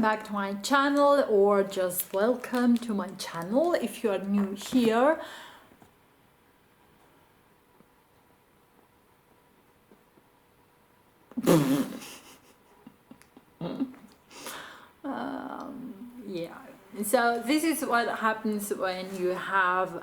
back to my channel, or just welcome to my channel if you are new here. Yeah, so this is what happens when you have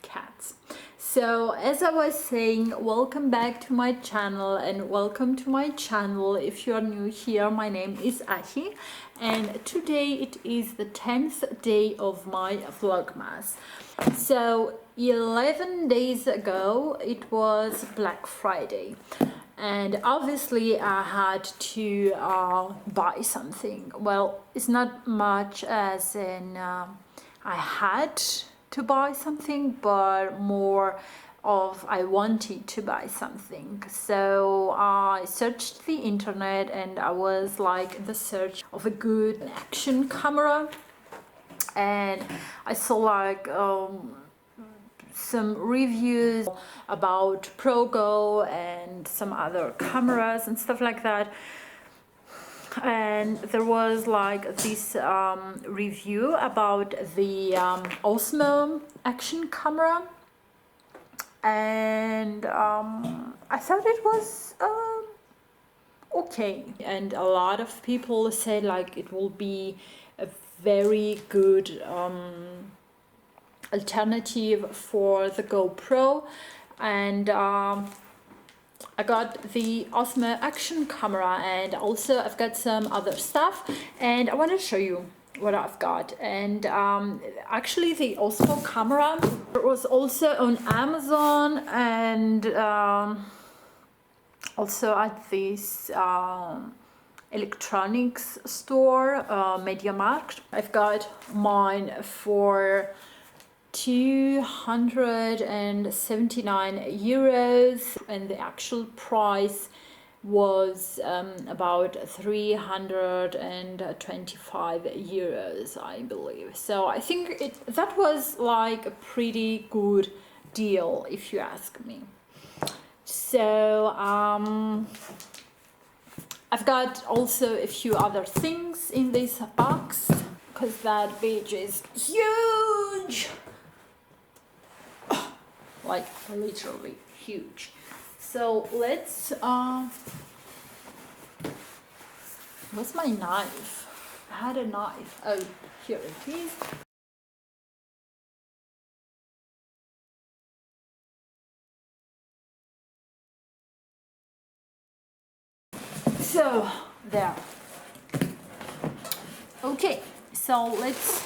cats. So as I was saying, welcome back to my channel, and welcome to my channel if you are new here. My name is Ahi, and today it is the 10th day of my Vlogmas. So 11 days ago it was Black Friday, and obviously I had to buy something. Well, it's not much as in I had to buy something, but more of I wanted to buy something. So I searched the internet, and I was like in the search of a good action camera, and I saw like some reviews about Pro-Go and some other cameras and stuff like that. And there was like this review about the Osmo action camera, and I thought it was okay. And a lot of people said like it will be a very good alternative for the GoPro, and I got the Osmo action camera, and also I've got some other stuff, and I want to show you what I've got. And actually the Osmo camera was also on Amazon, and also at this electronics store, MediaMarkt. I've got mine for €279, and the actual price was about €325, I believe. So I think that was like a pretty good deal if you ask me. So I've got also a few other things in this box, because that bitch is huge, like literally huge. So let's where's my knife? I had a knife. Oh, here it is. So there. Okay, so let's,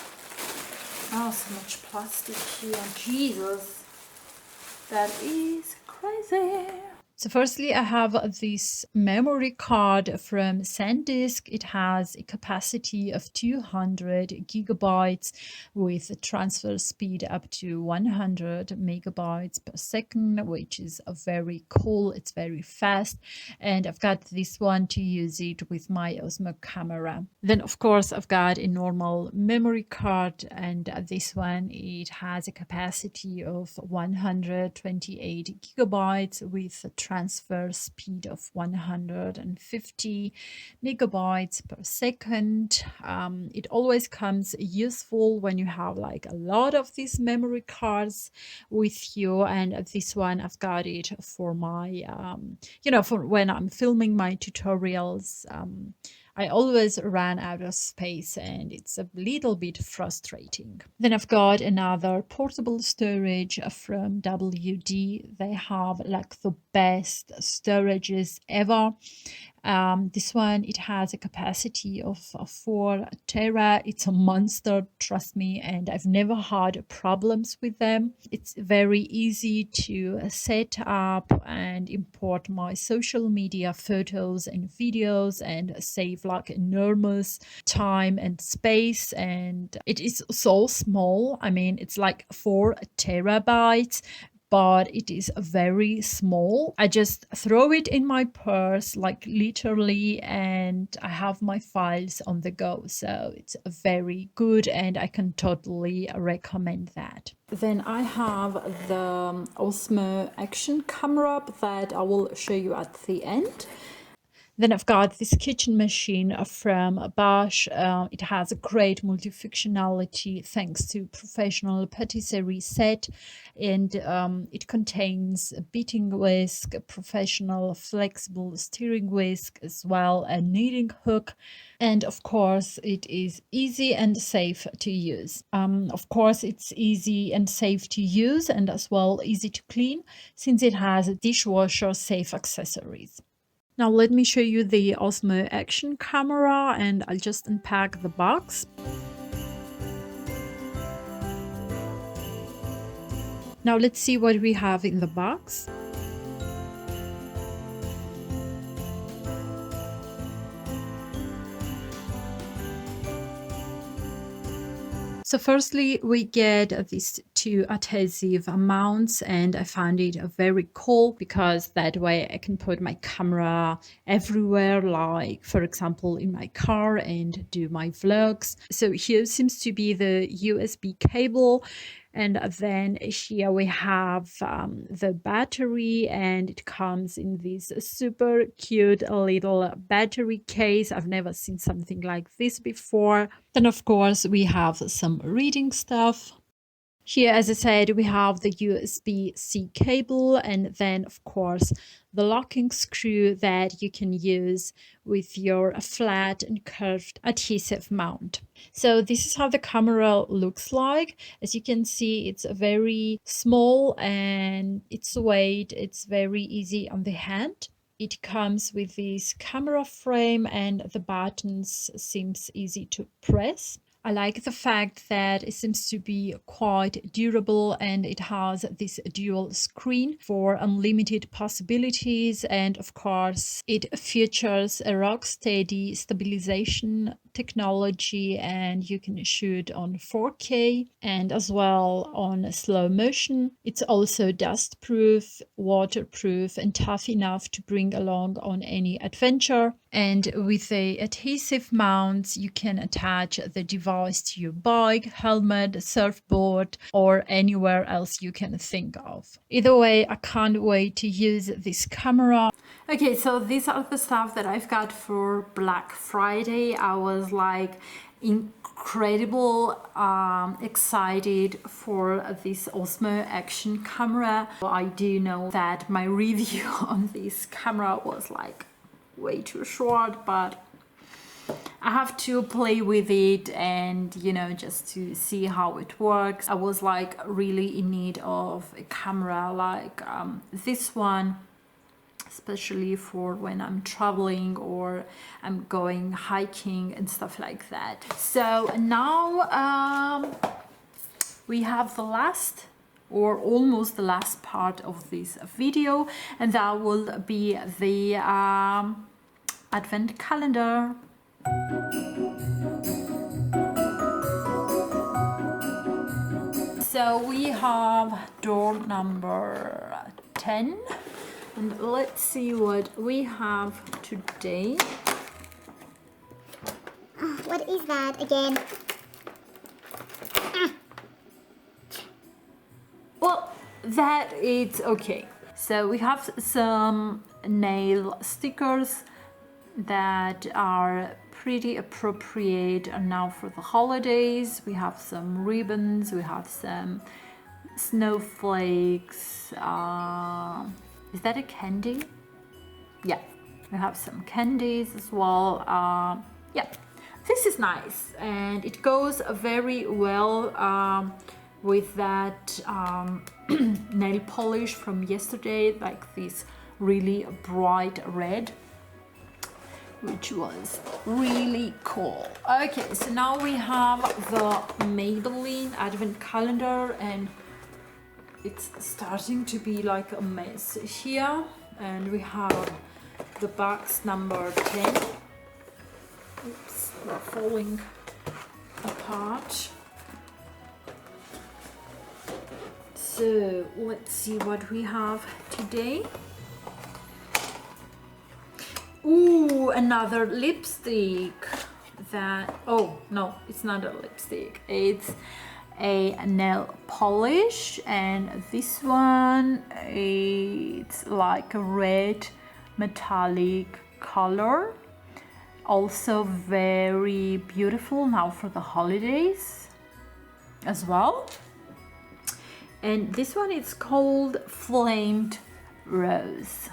oh, so much plastic here, Jesus. That is crazy. So firstly, I have this memory card from SanDisk. It has a capacity of 200 gigabytes with a transfer speed up to 100 megabytes per second, which is very cool. It's very fast. And I've got this one to use it with my Osmo camera. Then, of course, I've got a normal memory card, and this one, it has a capacity of 128 gigabytes with a transfer speed of 150 megabytes per second. It always comes useful when you have like a lot of these memory cards with you, and this one I've got it for my for when I'm filming my tutorials. I always run out of space, and it's a little bit frustrating. Then I've got another portable storage from WD. They have like the best storages ever. This one, it has a capacity of 4 tera. It's a monster, trust me, and I've never had problems with them. It's very easy to set up and import my social media photos and videos, and save like enormous time and space. And it is so small. I mean, it's like 4 terabytes, but it is very small. I just throw it in my purse, like literally, and I have my files on the go. So it's very good, and I can totally recommend that. Then I have the Osmo action camera that I will show you at the end. Then I've got this kitchen machine from Bosch. It has a great multifunctionality thanks to professional patisserie set, and it contains a beating whisk, a professional flexible steering whisk, as well a kneading hook. And of course, it is easy and safe to use. Of course, it's easy and safe to use, and as well easy to clean, since it has dishwasher safe accessories. Now let me show you the Osmo action camera, and I'll just unpack the box. Now let's see what we have in the box. So firstly, we get these two adhesive mounts, and I found it very cool because that way I can put my camera everywhere, like for example in my car, and do my vlogs. So here seems to be the USB cable, and then here we have the battery, and it comes in this super cute little battery case. I've never seen something like this before. Then of course we have some reading stuff. Here, as I said, we have the USB-C cable, and then of course the locking screw that you can use with your flat and curved adhesive mount. So this is how the camera looks like. As you can see, it's very small, and its weight, it's very easy on the hand. It comes with this camera frame, and the buttons seems easy to press. I like the fact that it seems to be quite durable, and it has this dual screen for unlimited possibilities, and of course it features a rock steady stabilization technology, and you can shoot on 4K and as well on slow motion. It's also dust proof, waterproof, and tough enough to bring along on any adventure. And with the adhesive mounts, you can attach the device to your bike, helmet, surfboard, or anywhere else you can think of. Either way, I can't wait to use this camera. Okay, so these are the stuff that I've got for Black Friday. I was like incredible excited for this Osmo action camera. I do know that my review on this camera was like way too short, but I have to play with it and, you know, just to see how it works. I was like really in need of a camera like this one, especially for when I'm traveling or I'm going hiking and stuff like that. So now we have the last or almost the last part of this video, and that will be the advent calendar. So we have door number 10, and let's see what we have today. What is that again? Well, that is okay. So we have some nail stickers that are pretty appropriate now for the holidays. We have some ribbons, we have some snowflakes. Is that a candy? Yeah, we have some candies as well. Yeah, this is nice, and it goes very well with that nail polish from yesterday, like this really bright red, which was really cool. Okay, so now we have the Maybelline advent calendar, and it's starting to be like a mess here. And we have the box number 10. Oops, we're falling apart. So let's see what we have today. Ooh, another lipstick. That, oh no, it's not a lipstick, it's a nail polish, and this one, it's like a red metallic color. Also very beautiful now for the holidays as well. And this one is called Flamed Rose.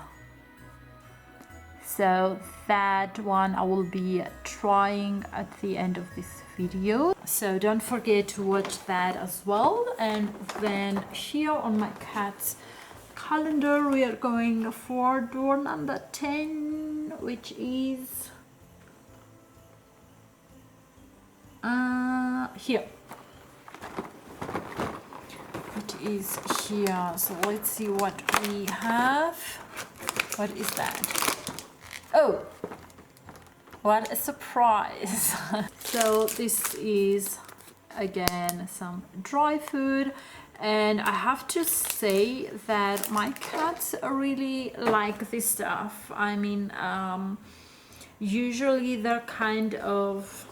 So that one I will be trying at the end of this video. So don't forget to watch that as well. And then here on my cat's calendar we are going for door number 10, which is here. It is here. So let's see what we have. What is that? Oh, what a surprise. So this is again some dry food, and I have to say that my cats really like this stuff. I mean, usually they're kind of,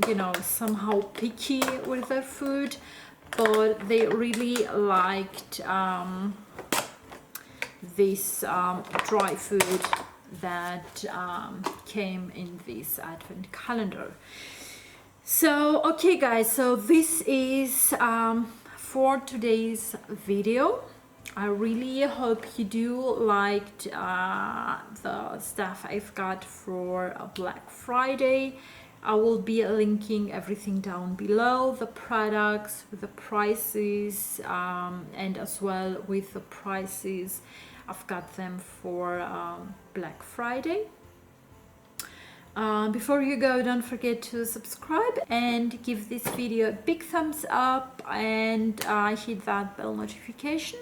you know, somehow picky with their food, but they really liked this dry food that came in this advent calendar. So okay guys, so this is for today's video. I really hope you do liked the stuff I've got for Black Friday. I will be linking everything down below, the products, the prices, and as well with the prices I've got them for Black Friday. Before you go, don't forget to subscribe and give this video a big thumbs up, and hit that bell notification,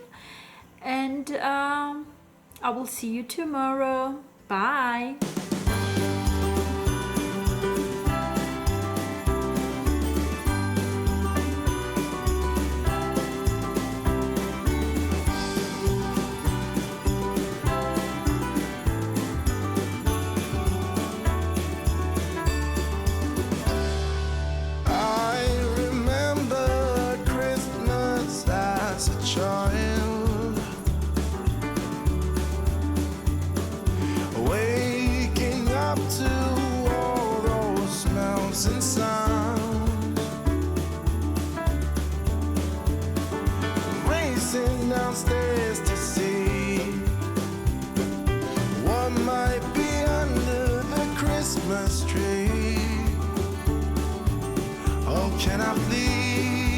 and I will see you tomorrow. Bye. Downstairs to see what might be under the Christmas tree. Oh, can I please?